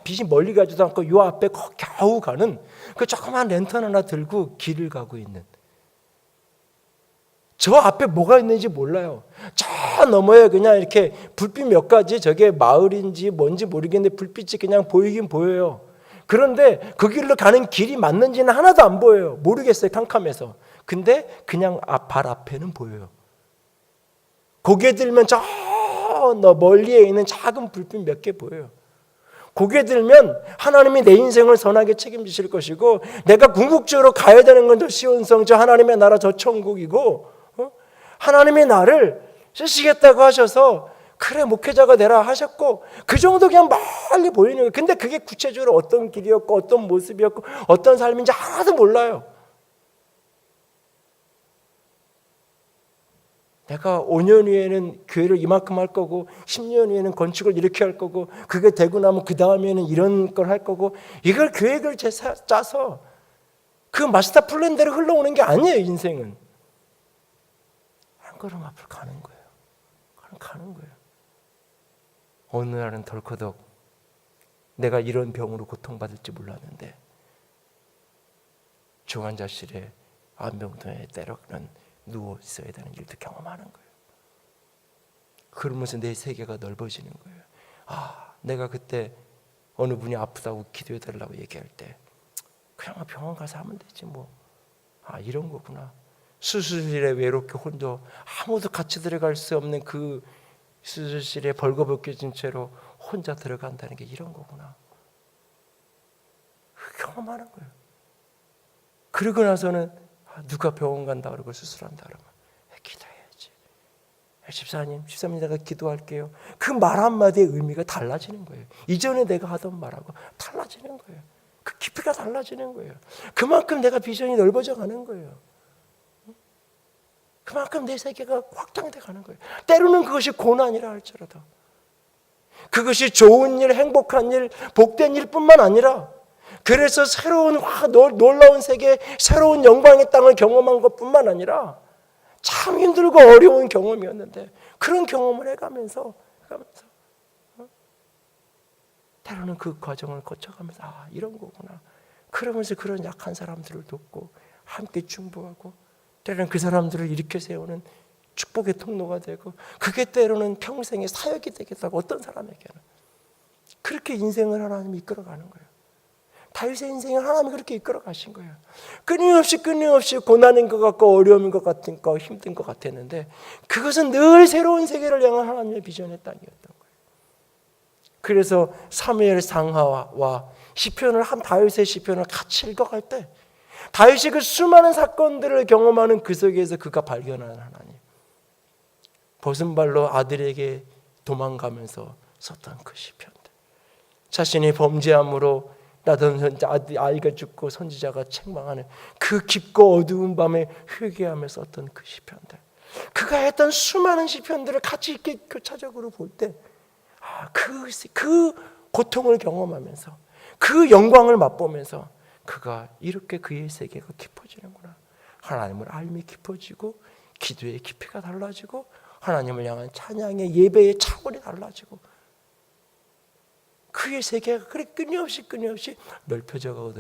빛이 멀리 가지도 않고 요 앞에 겨우 가는 그 조그만 랜턴 하나 들고 길을 가고 있는, 저 앞에 뭐가 있는지 몰라요. 저 너머에 그냥 이렇게 불빛 몇 가지, 저게 마을인지 뭔지 모르겠는데 불빛이 그냥 보이긴 보여요. 그런데 그 길로 가는 길이 맞는지는 하나도 안 보여요. 모르겠어요, 캄캄해서. 근데 그냥 발 앞에는 보여요. 고개 들면 저 멀리에 있는 작은 불빛 몇 개 보여요. 고개 들면 하나님이 내 인생을 선하게 책임지실 것이고, 내가 궁극적으로 가야 되는 건 저 시온성, 저 하나님의 나라, 저 천국이고, 하나님이 나를 쓰시겠다고 하셔서 그래 목회자가 되라 하셨고, 그 정도 그냥 멀리 보이는 거예요. 근데 그게 구체적으로 어떤 길이었고 어떤 모습이었고 어떤 삶인지 하나도 몰라요. 내가 5년 후에는 교회를 이만큼 할 거고 10년 후에는 건축을 이렇게 할 거고 그게 되고 나면 그 다음에는 이런 걸 할 거고, 이걸 계획을 짜서 그 마스터 플랜대로 흘러오는 게 아니에요. 인생은 한 걸음 앞을 가는 거예요. 가는 거예요. 어느 날은 덜커덕 내가 이런 병으로 고통받을지 몰랐는데 중환자실에 안병동에 때로는 누워 있어야 되는 일도 경험하는 거예요. 그러면서 내 세계가 넓어지는 거예요. 아, 내가 그때 어느 분이 아프다고 기도해 달라고 얘기할 때 그냥 병원 가서 하면 되지 뭐. 아, 이런 거구나. 수술실에 외롭게 혼자 아무도 같이 들어갈 수 없는 그 수술실에 벌거벗겨진 채로 혼자 들어간다는 게 이런 거구나. 경험하는 거예요. 그러고 나서는 누가 병원 간다 그러고 수술한다 그러면 기도해야지. 집사님 내가 기도할게요. 그 말 한마디의 의미가 달라지는 거예요. 이전에 내가 하던 말하고 달라지는 거예요. 그 깊이가 달라지는 거예요. 그만큼 내가 비전이 넓어져 가는 거예요. 그만큼 내 세계가 확장돼 가는 거예요. 때로는 그것이 고난이라 할지라도, 그것이 좋은 일, 행복한 일, 복된 일뿐만 아니라, 그래서 새로운 놀라운 세계, 새로운 영광의 땅을 경험한 것뿐만 아니라 참 힘들고 어려운 경험이었는데 그런 경험을 해가면서 때로는 그 과정을 거쳐가면서 아, 이런 거구나. 그러면서 그런 약한 사람들을 돕고 함께 충고하고, 때로는 그 사람들을 일으켜 세우는 축복의 통로가 되고, 그게 때로는 평생의 사역이 되기도 하고, 어떤 사람에게는 그렇게 인생을 하나님이 이끌어가는 거예요. 다윗의 인생을 하나님이 그렇게 이끌어 가신 거예요. 끊임없이 고난인 것 같고 어려움인 것 같은 거, 힘든 것 같았는데 그것은 늘 새로운 세계를 향한 하나님의 비전의 땅이었던 거예요. 그래서 사무엘 상하와 시편을 다윗의 시편을 같이 읽어갈 때 다윗이 그 수많은 사건들을 경험하는 그 속에서 그가 발견하는 하나님, 벗은 발로 아들에게 도망가면서 썼던 그 시편들, 자신이 범죄함으로 나던 아이가 죽고 선지자가 책망하는 그 깊고 어두운 밤에 회개하며 썼던 그 시편들, 그가 했던 수많은 시편들을 같이 이렇게 교차적으로 볼 때 그 고통을 경험하면서 그 영광을 맛보면서 그가 이렇게 그의 세계가 깊어지는구나. 하나님을 알미 깊어지고, 기도의 깊이가 달라지고, 하나님을 향한 찬양의 예배의 차원이 달라지고, 그의 세계가 그렇게 끊임없이 넓혀져 가고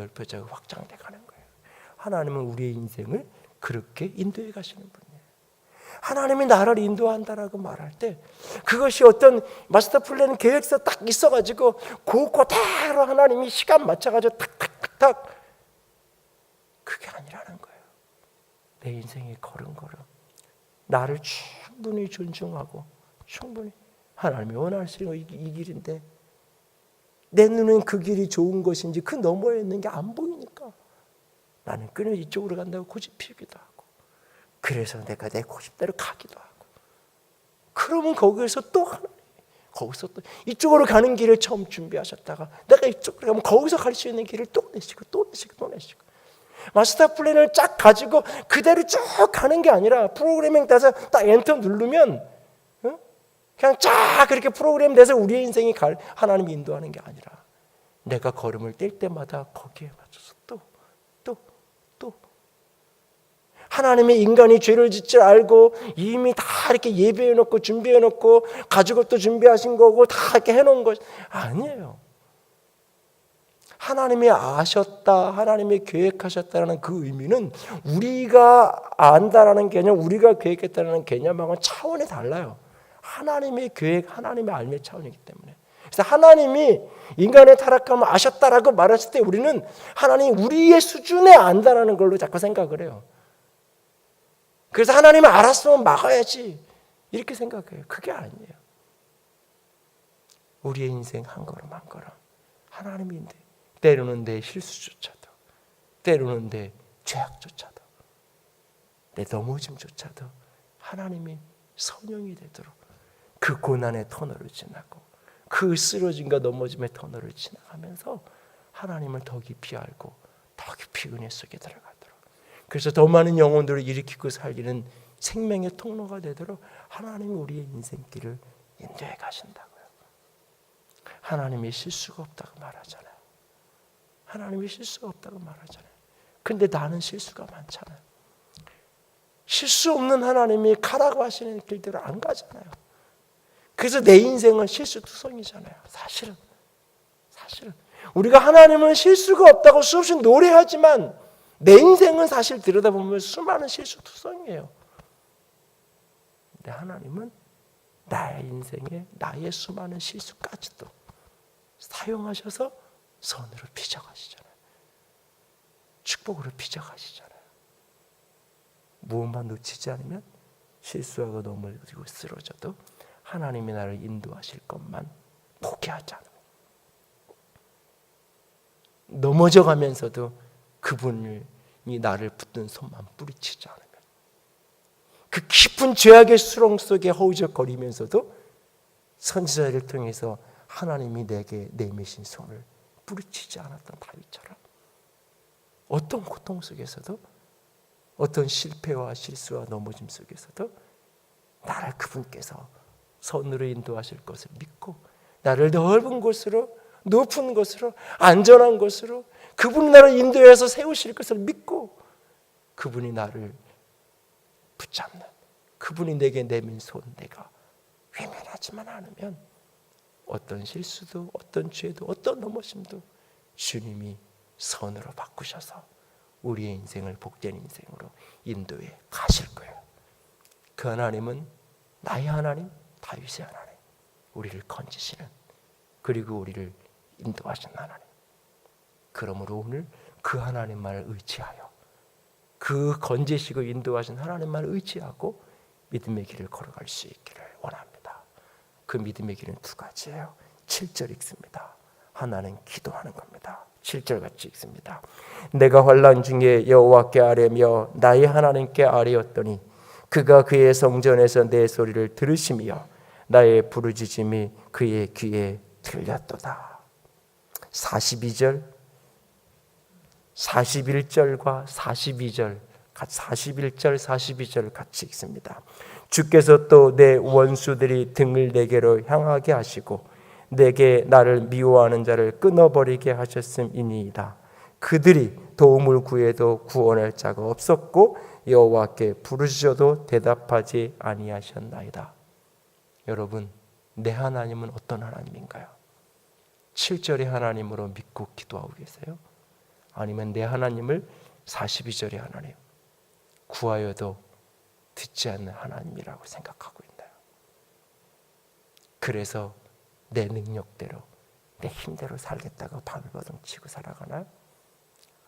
확장돼 가는 거예요. 하나님은 우리의 인생을 그렇게 인도해 가시는 분이에요. 하나님이 나를 인도한다라고 말할 때 그것이 어떤 마스터 플랜 계획서 딱 있어가지고 그대로 하나님이 시간 맞춰가지고 탁탁탁탁, 그게 아니라는 거예요. 내 인생의 걸음걸음 나를 충분히 존중하고 충분히 하나님이 원하시는 이 길인데 내 눈엔 그 길이 좋은 것인지 그 너머에 있는 게 안 보이니까 나는 끊임없이 이쪽으로 간다고 고집 피우기도 하고, 그래서 내가 내 고집대로 가기도 하고, 그러면 거기서 또 이쪽으로 가는 길을 처음 준비하셨다가 내가 이쪽으로 가면 거기서 갈 수 있는 길을 또 내시고 마스터 플랜을 쫙 가지고 그대로 쭉 가는 게 아니라 프로그래밍 돼서 딱 엔터 누르면 그냥 쫙 그렇게 프로그램 돼서 우리의 인생이 하나님이 인도하는 게 아니라 내가 걸음을 뗄 때마다 거기에 맞춰서 또 하나님이 인간이 죄를 짓을 알고 이미 다 이렇게 예배해 놓고 준비해 놓고 가죽옷도 준비하신 거고 다 이렇게 해 놓은 것 아니에요. 하나님이 아셨다, 하나님이 계획하셨다는 그 의미는 우리가 안다라는 개념, 우리가 계획했다는 개념하고는 차원이 달라요. 하나님의 계획, 하나님의 알미의 차원이기 때문에. 그래서 하나님이 인간의 타락함을 아셨다라고 말했을 때 우리는 하나님이 우리의 수준에 안다라는 걸로 자꾸 생각을 해요. 그래서 하나님이 알았으면 막아야지, 이렇게 생각해요. 그게 아니에요. 우리의 인생 한 걸음 한 걸음 하나님인데, 때로는 내 실수조차도, 때로는 내 죄악조차도, 내 넘어짐조차도 하나님이 성령이 되도록 그 고난의 터널을 지나고 그 쓰러짐과 넘어짐의 터널을 지나가면서 하나님을 더 깊이 알고 더 깊이 은혜 속에 들어가도록, 그래서 더 많은 영혼들을 일으키고 살리는 생명의 통로가 되도록 하나님이 우리의 인생길을 인도해 가신다고요. 하나님이 실수가 없다고 말하잖아요. 하나님이 실수가 없다고 말하잖아요. 근데 나는 실수가 많잖아요. 실수 없는 하나님이 가라고 하시는 길대로 안 가잖아요. 그래서 내 인생은 실수투성이잖아요. 사실은 우리가 하나님은 실수가 없다고 수없이 노래하지만 내 인생은 사실 들여다보면 수많은 실수투성이에요. 근데 하나님은 나의 인생에 나의 수많은 실수까지도 사용하셔서 선으로 빚어가시잖아요. 축복으로 빚어가시잖아요. 무엇만 놓치지 않으면 실수하고 넘어지고 쓰러져도 하나님이 나를 인도하실 것만 포기하지 않으면, 넘어져가면서도 그분이 나를 붙든 손만 뿌리치지 않으면, 그 깊은 죄악의 수렁 속에 허우적거리면서도 선지자를 통해서 하나님이 내게 내미신 손을 뿌리치지 않았던 다윗처럼, 어떤 고통 속에서도, 어떤 실패와 실수와 넘어짐 속에서도 나를 그분께서 선으로 인도하실 것을 믿고, 나를 넓은 곳으로, 높은 곳으로, 안전한 곳으로 그분이 나를 인도해서 세우실 것을 믿고, 그분이 나를 붙잡는, 그분이 내게 내민 손, 내가 외면하지만 않으면 어떤 실수도, 어떤 죄도, 어떤 넘어짐도 주님이 선으로 바꾸셔서 우리의 인생을 복된 인생으로 인도해 가실 거예요. 그 하나님은 나의 하나님, 다윗의 하나님, 우리를 건지시는, 그리고 우리를 인도하시는 하나님. 그러므로 오늘 그 하나님만을 의지하여, 그 건지시고 인도하신 하나님만을 의지하고 믿음의 길을 걸어갈 수 있기를 원합니다. 그 믿음의 길은 두 가지예요. 7절 읽습니다. 하나는 기도하는 겁니다. 7절 같이 읽습니다. 내가 환난 중에 여호와께 아뢰며 나의 하나님께 아뢰었더니 그가 그의 성전에서 내 소리를 들으시며 나의 부르짖음이 그의 귀에 들렸도다. 42절, 41절과 42절, 41절, 42절 같이 읽습니다. 주께서 또 내 원수들이 등을 내게로 향하게 하시고 내게 나를 미워하는 자를 끊어버리게 하셨음이니이다. 그들이 도움을 구해도 구원할 자가 없었고 여호와께 부르짖어도 대답하지 아니하셨나이다. 여러분, 내 하나님은 어떤 하나님인가요? 7절의 하나님으로 믿고 기도하고 계세요? 아니면 내 하나님을 42절의 하나님, 구하여도 듣지 않는 하나님이라고 생각하고 있나요? 그래서 내 능력대로, 내 힘대로 살겠다고 발버둥 치고 살아가나요?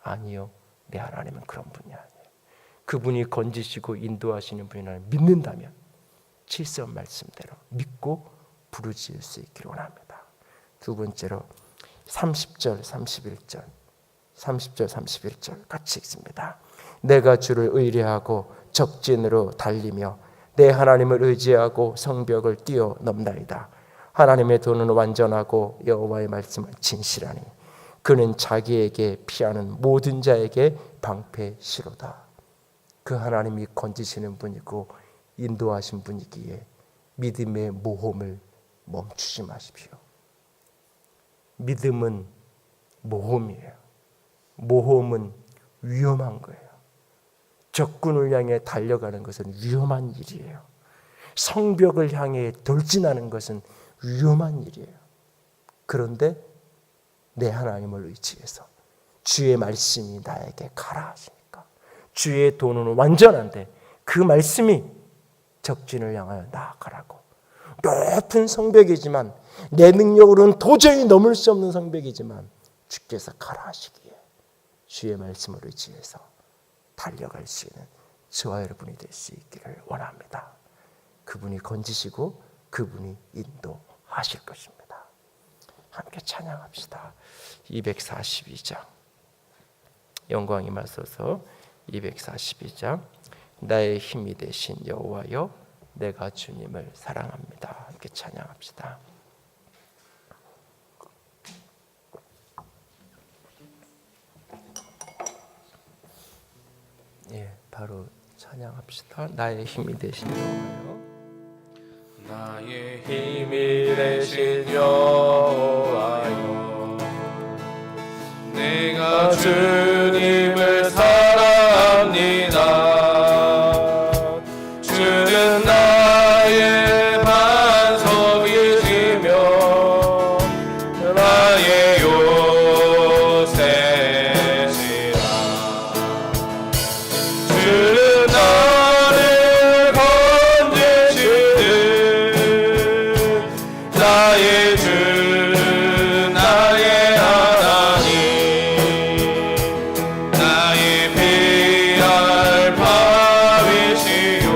아니요, 내 하나님은 그런 분이 아니에요. 그분이 건지시고 인도하시는 분이라를 믿는다면 7절 말씀대로 믿고 부르짖을 수 있기를 원합니다. 두 번째로 30절, 31절, 30절, 31절 같이 읽습니다. 내가 주를 의뢰하고 적진으로 달리며 내 하나님을 의지하고 성벽을 뛰어넘나이다. 하나님의 도는 완전하고 여호와의 말씀은 진실하니 그는 자기에게 피하는 모든 자에게 방패시로다. 그 하나님이 건지시는 분이고 인도하신 분이기에 믿음의 모험을 멈추지 마십시오. 믿음은 모험이에요. 모험은 위험한 거예요. 적군을 향해 달려가는 것은 위험한 일이에요. 성벽을 향해 돌진하는 것은 위험한 일이에요. 그런데 내 하나님을 의지해서 주의 말씀이 나에게 가라 하시니까, 주의 도는 완전한데 그 말씀이 적진을 향하여 나아가라고, 높은 성벽이지만 내 능력으로는 도저히 넘을 수 없는 성벽이지만 주께서 가라 하시기에 주의 말씀을 의지해서 달려갈 수 있는 저와 여러분이 될 수 있기를 원합니다. 그분이 건지시고 그분이 인도하실 것입니다. 함께 찬양합시다. 242장 영광이 맞서서 242장 나의 힘이 되신 여호와여 내가 주님을 사랑합니다. 함께 찬양합시다. 예, 바로 찬양합시다. 나의 힘이 되신 여호와여 나의 힘이 되신 여호와여 내가 주님을 사랑합니다. 주는 나의 반석이시며 나의 요새시라. 주는 나를 건지시는 나의 주 나의 하나님 나의 피할 밤이시요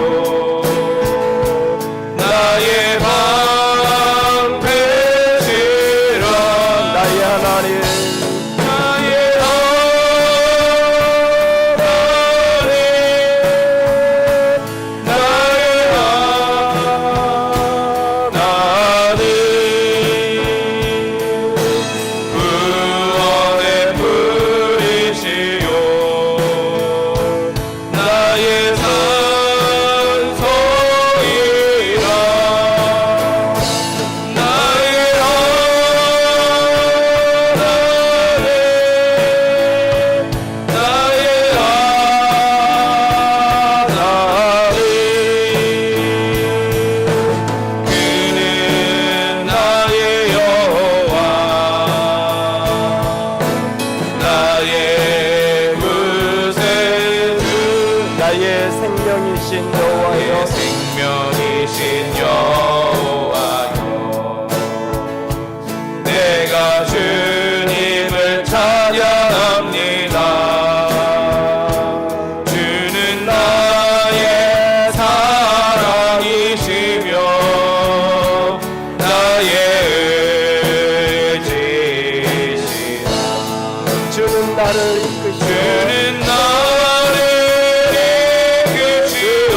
나의 방패시라. 나의 하나님 나의 하나님 나의 하나님 구원의 뿌리시요 나의 산성이라. 나의 하나님 나의 하나님 그는 나의 여호와 나의 구세주 나의 생명이신 나의 여호와여 생명이신 여호와여 내가 주님을 찬양합니다. 주는 나의 사랑이시며 나의 의지시라. 주는 나를 이끄시고 주는 나를 이끄시어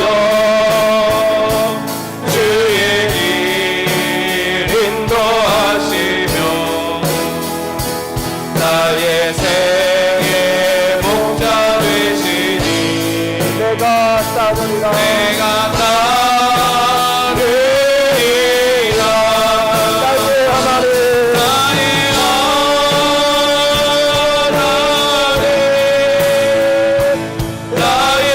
주의 길 인도하시며 나의 생의 목자 되시니 내가 따르리라. 내가 따르리라. 나의 하나님 나의 하나님 나의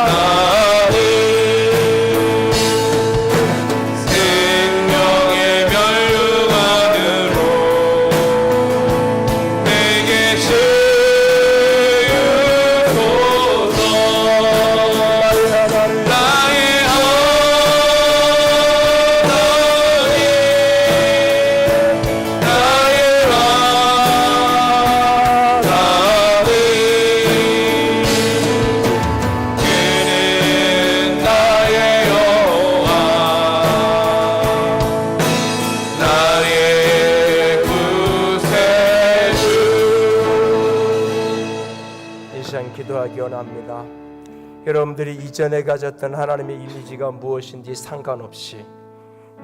하나님 생명의 멸류관으로 내게 시우소서. 나의 하나님 나의 하나님 그는 나의 여호와 나의 구세주. 이 시간 기도하기 원합니다. 여러분들이 이전에 가졌던 하나님의 이미지가 무엇인지 상관없이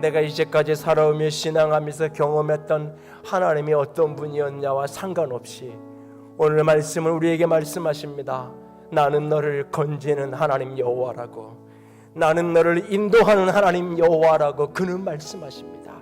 내가 이제까지 살아오며 신앙하면서 경험했던 하나님이 어떤 분이었냐와 상관없이 오늘 말씀을 우리에게 말씀하십니다. 나는 너를 건지는 하나님 여호와라고, 나는 너를 인도하는 하나님 여호와라고 그는 말씀하십니다.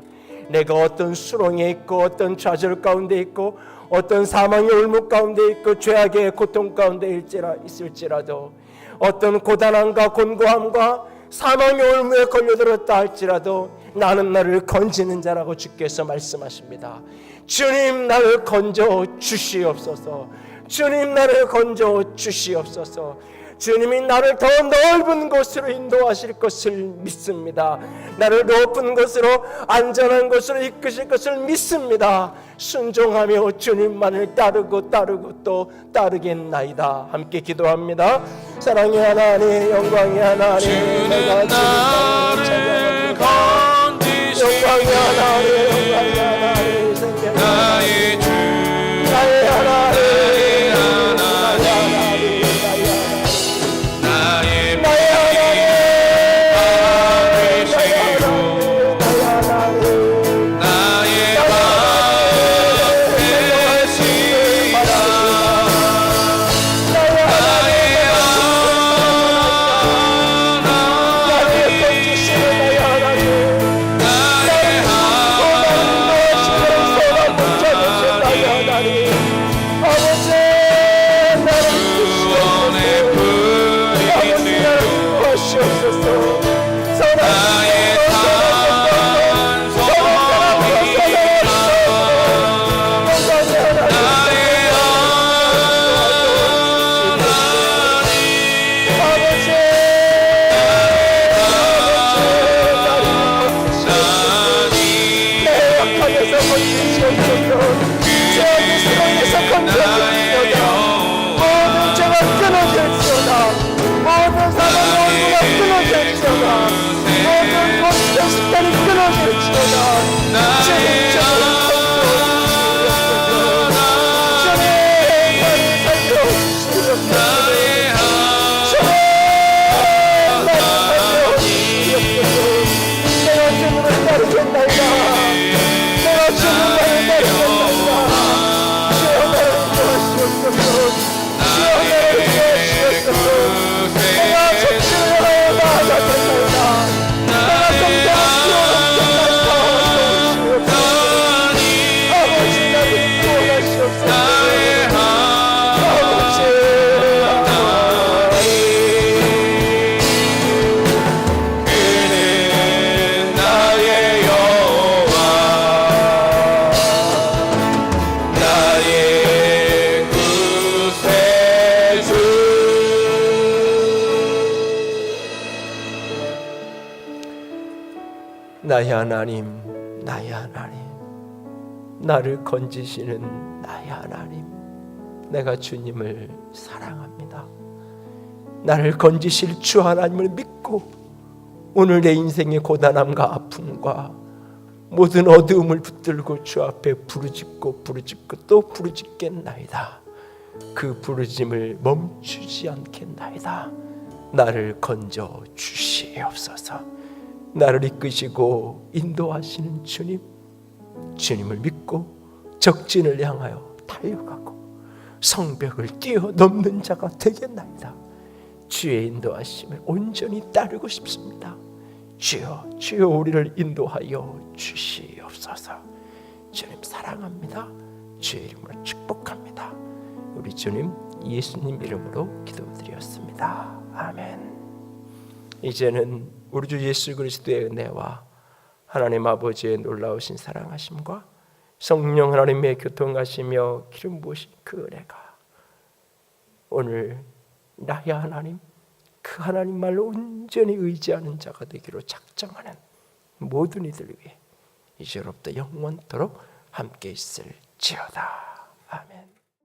내가 어떤 수렁에 있고 어떤 좌절 가운데 있고 어떤 사망의 올무 가운데 있고 죄악의 고통 가운데 있을지라도 어떤 고단함과 곤고함과 사망의 올무에 걸려들었다 할지라도 나는 나를 건지는 자라고 주께서 말씀하십니다. 주님 나를 건져 주시옵소서. 주님 나를 건져 주시옵소서. 주님이 나를 더 넓은 곳으로 인도하실 것을 믿습니다. 나를 높은 곳으로, 안전한 곳으로 이끄실 것을 믿습니다. 순종하며 주님만을 따르고 또 따르겠나이다. 함께 기도합니다. 사랑의 하나님, 영광의 하나님, 주는 나를 건지시니 영광의 하나님, 영광의 하나님, 생명의 나의 주 나의 하나님, 나의 하나님, 나의 하나님, 나를 건지시는 나의 하나님, 내가 주님을 사랑합니다. 나를 건지실 주 하나님을 믿고 오늘 내 인생의 고단함과 아픔과 모든 어두움을 붙들고 주 앞에 부르짖고 또 부르짖겠나이다. 그 부르짖음을 멈추지 않겠나이다. 나를 건져 주시옵소서. 나를 이끄시고 인도하시는 주님, 주님을 믿고 적진을 향하여 달려가고 성벽을 뛰어넘는 자가 되겠나이다. 주의 인도하심을 온전히 따르고 싶습니다. 주여, 주여 우리를 인도하여 주시옵소서. 주님 사랑합니다. 주의 이름으로 축복합니다. 우리 주님 예수님 이름으로 기도드렸습니다. 아멘. 이제는 우리 주 예수 그리스도의 은혜와 하나님 아버지의 놀라우신 사랑하심과 성령 하나님의 교통하시며 기름 부으신 그 은혜가 오늘 나의 하나님, 그 하나님말로 온전히 의지하는 자가 되기로 작정하는 모든 이들 위해 이제로부터 영원토록 함께 있을지어다. 아멘.